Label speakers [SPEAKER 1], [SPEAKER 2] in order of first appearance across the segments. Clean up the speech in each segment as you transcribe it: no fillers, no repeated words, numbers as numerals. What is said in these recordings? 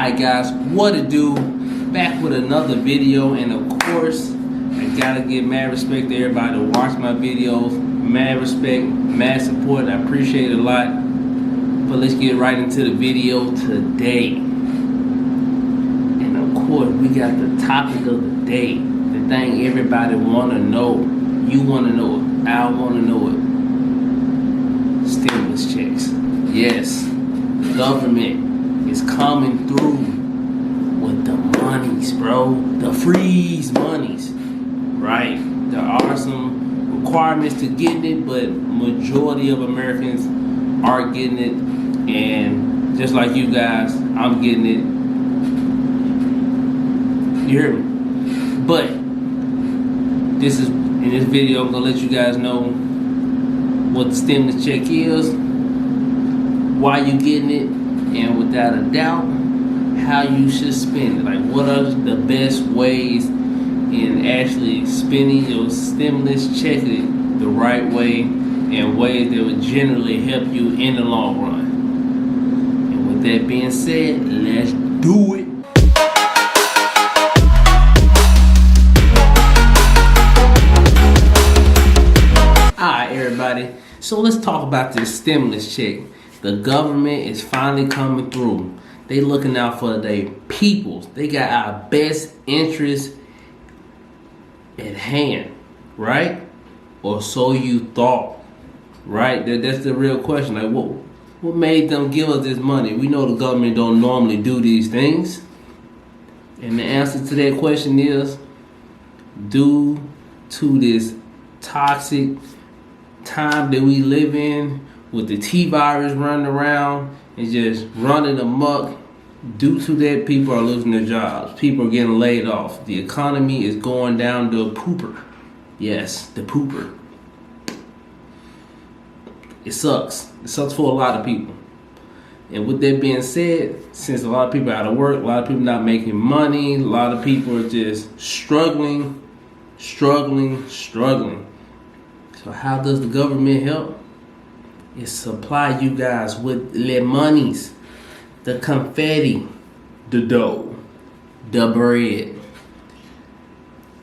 [SPEAKER 1] Hi guys, what it do? Back with another video, and of course I gotta give mad respect to everybody that watch my videos. Mad respect, mad support, I appreciate it a lot. But let's get right into the video today. And of course we got the topic of the day, the thing everybody wanna know. You wanna know it, I wanna know it. Stimulus checks. Yes, the government is coming through with the monies, bro. The freeze monies, right? There are some requirements to getting it, but majority of Americans are getting it, and just like you guys, I'm getting it. You hear me? But this is in this video, I'm gonna let you guys know what the stimulus check is, why you getting it, and without a doubt, how you should spend it. Like, what are the best ways in actually spending your stimulus check the right way, and ways that would generally help you in the long run. And with that being said, let's do it. Alright, everybody. So let's talk about this stimulus check. The government is finally coming through. They looking out for their peoples. They got our best interests at hand, right? Or so you thought, right? That's the real question. Like, what made them give us this money? We know the government don't normally do these things. And the answer to that question is due to this toxic time that we live in, with the T virus running around and just running amok. Due to that, people are losing their jobs. People are getting laid off. The economy is going down to a pooper. Yes, the pooper. It sucks. It sucks for a lot of people. And with that being said, since a lot of people are out of work, a lot of people not making money, a lot of people are just struggling. So how does the government help? It supply you guys with the monies, the confetti, the dough, the bread,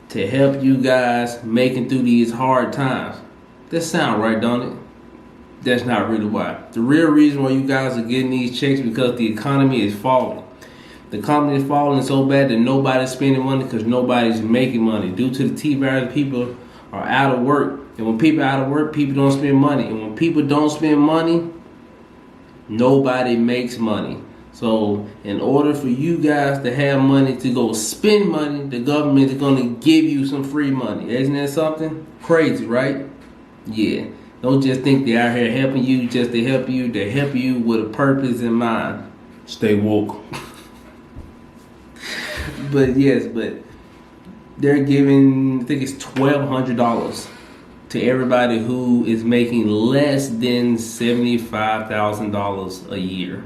[SPEAKER 1] to help you guys making through these hard times. That sound right, don't it? That's not really why. The real reason why you guys are getting these checks because the economy is falling. The economy is falling so bad that nobody's spending money because nobody's making money. Due to the T virus, people are out of work. And when people are out of work, people don't spend money. And when people don't spend money, nobody makes money. So in order for you guys to have money to go spend money, the government is going to give you some free money. Isn't that something? Crazy, right? Yeah. Don't just think they're out here helping you just to help you. They help you with a purpose in mind. Stay woke. But they're giving, I think it's $1,200 to everybody who is making less than $75,000 a year.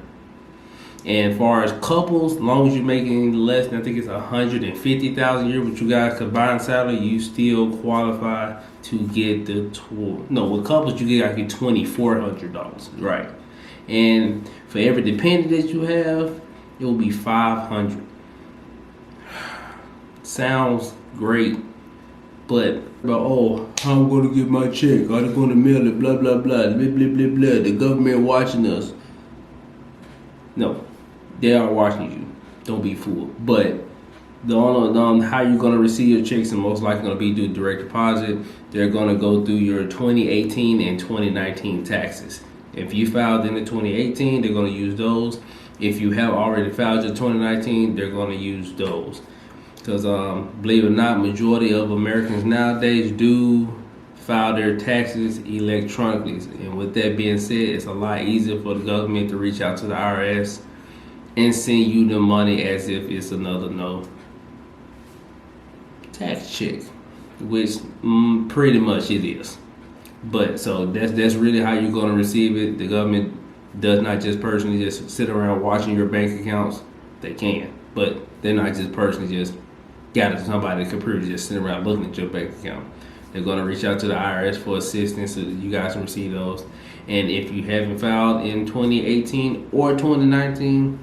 [SPEAKER 1] And as far as couples, as long as you're making less than, I think it's $150,000 a year, with you guys combined salary, you still qualify to get the with couples you get like $2,400, right? And for every dependent that you have, it will be $500. Sounds great. But how I'm gonna get my check? I'm gonna mail it, blah blah blah, blah blah blah blah. The government watching us. No, they are watching you. Don't be fooled. But how you're gonna receive your checks are most likely gonna be through direct deposit. They're gonna go through your 2018 and 2019 taxes. If you filed in the 2018, they're gonna use those. If you have already filed your 2019, they're gonna use those. Because believe it or not, majority of Americans nowadays do file their taxes electronically. And with that being said, it's a lot easier for the government to reach out to the IRS and send you the money as if it's another tax check, which pretty much it is. But so that's really how you're going to receive it. The government does not just personally just sit around watching your bank accounts. They can, but they're not just personally just gather somebody at the computer just sitting around looking at your bank account. They're going to reach out to the IRS for assistance so that you guys can receive those. And if you haven't filed in 2018 or 2019,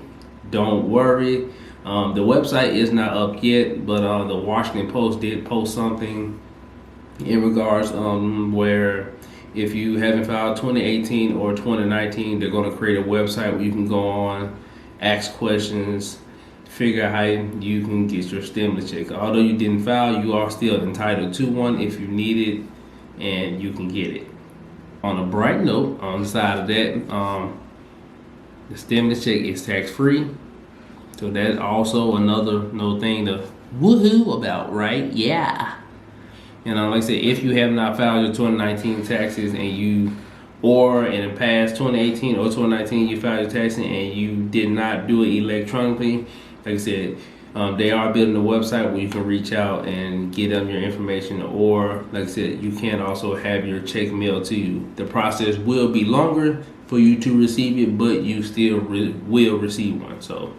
[SPEAKER 1] don't worry. The website is not up yet, but the Washington Post did post something in regards where if you haven't filed 2018 or 2019, they're going to create a website where you can go on, ask questions, figure out how you can get your stimulus check. Although you didn't file, you are still entitled to one if you need it, and you can get it. On a bright note, on the side of that, the stimulus check is tax-free. So that's also another thing to woohoo about, right? Yeah. And like I said, if you have not filed your 2019 taxes or in the past 2018 or 2019 you filed your taxes and you did not do it electronically, like I said, they are building a website where you can reach out and get them your information, or like I said, you can also have your check mailed to you. The process will be longer for you to receive it, but you still will receive one. So,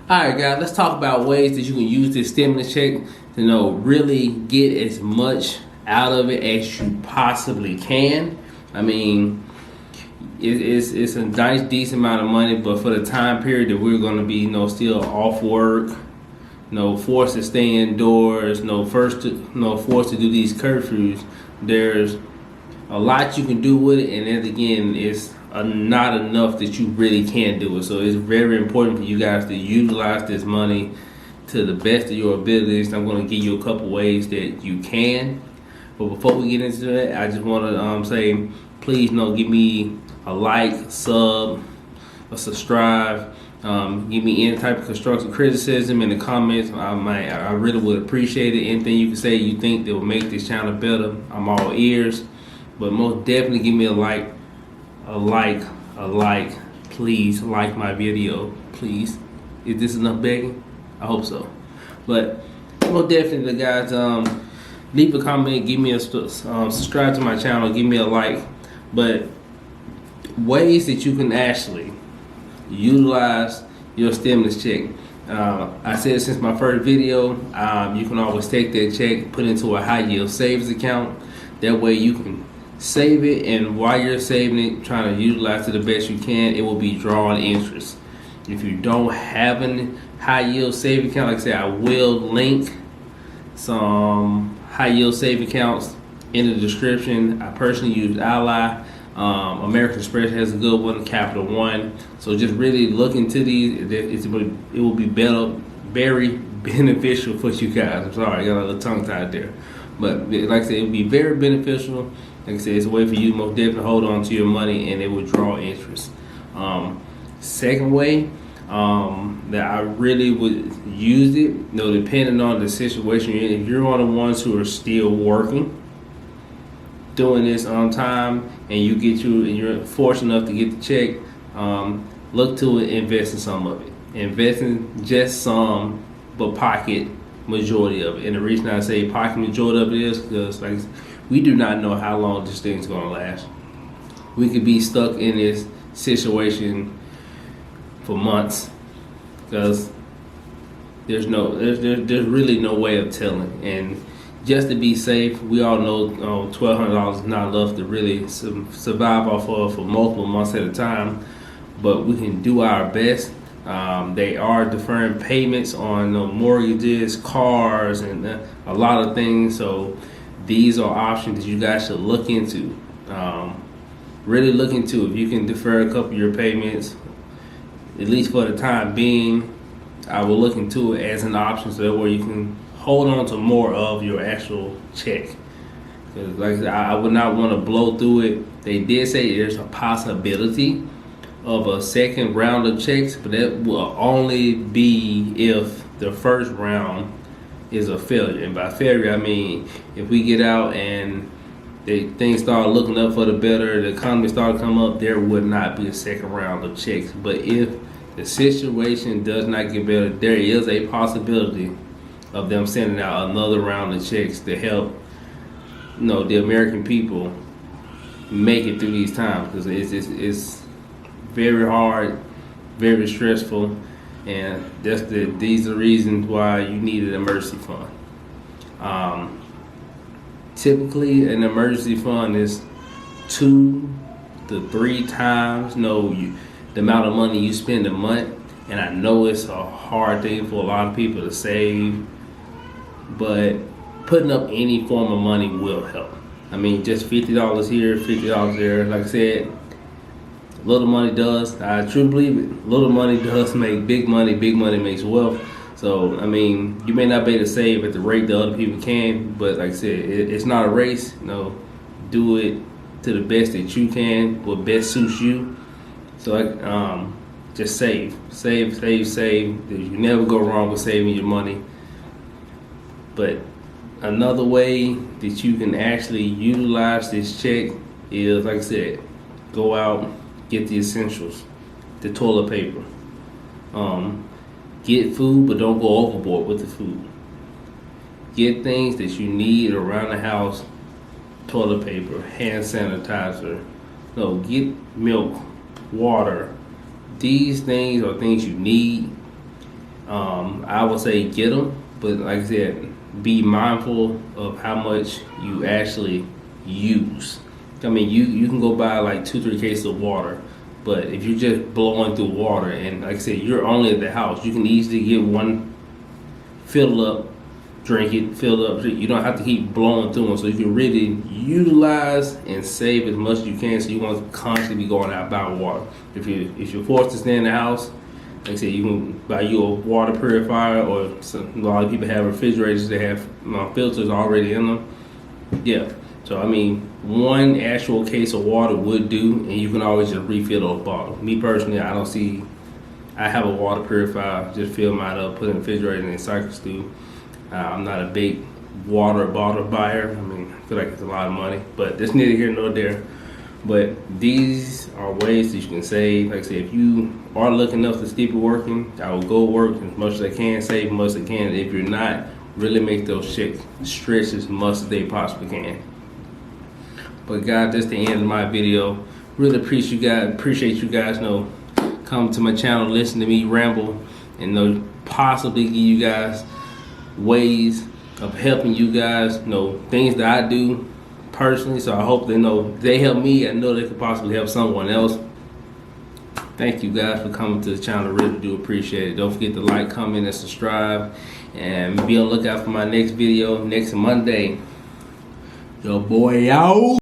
[SPEAKER 1] alright guys, let's talk about ways that you can use this stimulus check to really get as much out of it as you possibly can. I mean, it's a nice, decent amount of money, but for the time period that we're going to be, still off work, forced to stay indoors, forced to do these curfews, there's a lot you can do with it, and then again, it's not enough that you really can do it. So it's very important for you guys to utilize this money to the best of your abilities. I'm going to give you a couple ways that you can. But before we get into that, I just want to say, please give me a like, sub, a subscribe. Give me any type of constructive criticism in the comments. I really would appreciate it. Anything you can say you think that will make this channel better, I'm all ears. But most definitely give me a like. Please like my video, please. Is this enough begging? I hope so. But most definitely, guys, leave a comment, give me a subscribe to my channel, give me a like. But ways that you can actually utilize your stimulus check. I said since my first video, you can always take that check, put it into a high yield savings account. That way you can save it, and while you're saving it, trying to utilize it the best you can, it will be drawing interest. If you don't have a high yield saving account, like I said, I will link some high yield saving accounts in the description. I personally use Ally. American Express has a good one, Capital One. So just really look into these. It will be very beneficial for you guys. I'm sorry, I got a little tongue tied there. But like I said, it will be very beneficial. Like I said, it's a way for you to most definitely hold on to your money, and it will draw interest. Second way that I really would use it, depending on the situation you're in. If you're one of the ones who are still working, doing this on time, and you're fortunate enough to get the check, look to it, invest in some of it. Invest in just some, but pocket majority of it. And the reason I say pocket majority of it is because we do not know how long this thing's gonna last. We could be stuck in this situation for months, because there's really no way of telling. And just to be safe, we all know $1,200 is not enough to really survive off of for multiple months at a time, but we can do our best. They are deferring payments on mortgages, cars, and a lot of things. So these are options that you guys should look into. Really look into if you can defer a couple of your payments, at least for the time being. I will look into it as an option, so that way you can hold on to more of your actual check. Because like I said, I would not want to blow through it. They did say there's a possibility of a second round of checks, but that will only be if the first round is a failure. And by failure, I mean if we get out and things start looking up for the better, the economy start to come up, there would not be a second round of checks. But if the situation does not get better, there is a possibility of them sending out another round of checks to help the American people make it through these times, because it's very hard, very stressful, and these are the reasons why you need an emergency fund. Typically, an emergency fund is 2 to 3 times. the amount of money you spend a month. And I know it's a hard thing for a lot of people to save, but putting up any form of money will help. I mean, just $50 here, $50 there. Like I said, little money does. I truly believe it. Little money does make big money. Big money makes wealth. So, I mean, you may not be able to save at the rate that other people can, but like I said, it's not a race. Do it to the best that you can, what best suits you. So, just save. You never go wrong with saving your money. But another way that you can actually utilize this check is, like I said, go out, get the essentials, the toilet paper. Get food, but don't go overboard with the food. Get things that you need around the house: toilet paper, hand sanitizer. Get milk, water. These things are things you need. I would say get them, but like I said, be mindful of how much you actually use. I mean, you can go buy like 2-3 cases of water, but if you're just blowing through water, and like I said, you're only at the house, you can easily get one, fill up, drink it, fill up, drink. You don't have to keep blowing through them, so you can really utilize and save as much as you can, so you won't constantly be going out buying water. If you're forced to stay in the house, like I said, you can buy you a water purifier, or a lot of people have refrigerators that have filters already in them. Yeah. So, I mean, one actual case of water would do, and you can always just refill those bottles. Me personally, I have a water purifier, just fill mine up, put it in the refrigerator, and cycle through. I'm not a big water bottle buyer. I mean, I feel like it's a lot of money, but that's neither here nor there. But these are ways that you can save. Like I said, if you are lucky enough to keep it working, I will go work as much as I can, save as much as I can. If you're not, really make those checks stretch as much as they possibly can. But guys, that's the end of my video. Really appreciate you guys come to my channel, listen to me ramble, and possibly give you guys ways of helping you guys, things that I do personally. So I hope they help me. I know they could possibly help someone else. Thank you guys for coming to the channel. Really do appreciate it. Don't forget to like, comment, and subscribe, and be on the lookout for my next video next Monday. Your boy out.